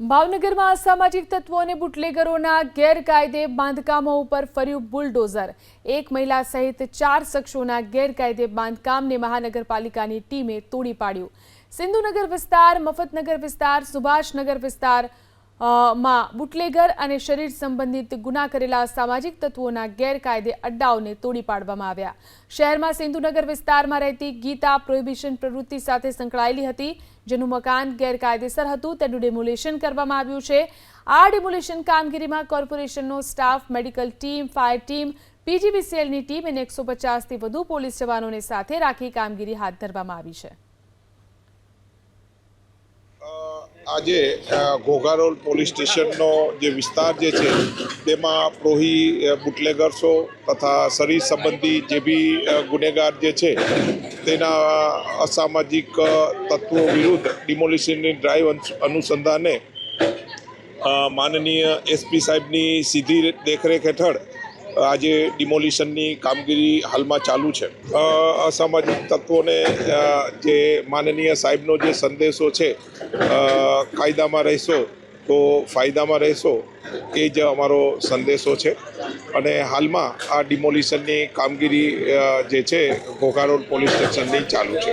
ભાવનગરમાં અસામાજિક તત્વો અને બુટલેગરોના ગેરકાયદે બાંધકામો ઉપર ફર્યું બુલડોઝર। એક મહિલા સહિત 4 શખ્સોના ગેરકાયદે બાંધકામને મહાનગરપાલિકાની ટીમે તોડી પાડ્યું। સિંધુનગર વિસ્તાર, મફતનગર વિસ્તાર, સુભાષનગર વિસ્તાર માં બુટલેગર અને શરીર સંબંધિત ગુના કરેલા અસામાજિક તત્વોના ગેરકાયદે અડ્ડાઓને તોડી પાડવામાં આવ્યા। શહેરમાં સિંધુનગર વિસ્તારમાં રહેતી ગીતા પ્રોહિબિશન પ્રવૃત્તિ સાથે સંકળાયેલી હતી, જેનું મકાન ગેરકાયદેસર હતું તેનું ડિમોલિશન કરવામાં આવ્યું છે। આ ડિમોલિશન કામગીરીમાં કોર્પોરેશનનો staff, medical team, fire team, પીજીવીસીએલની ટીમ અને 150થી વધુ પોલીસ જવાનોને સાથે રાખી કામગીરી હાથ ધરવામાં આવી છે। આજે ઘોઘારોલ પોલીસ સ્ટેશનનો જે વિસ્તાર જે છે તેમાં બુટલેગર્સો તથા શરીર સંબંધી જે બી ગુનેગાર જે છે તેના અસામાજિક તત્વો વિરુદ્ધ ડિમોલિશનની ડ્રાઈવ અનુસંધાને માનનીય એસપી સાહેબની સીધી દેખરેખ હેઠળ આજે ડિમોલિશનની કામગીરી હાલમાં ચાલુ છે। અસામાજિક તત્વોને જે માનનીય સાહેબનો જે સંદેશો છે, કાયદામાં રહેશો તો ફાયદામાં રહેશો, એ જ અમારો સંદેશો છે। અને હાલમાં આ ડિમોલિશનની કામગીરી જે છે ઘોઘારોલ પોલીસ સ્ટેશનની ચાલુ છે।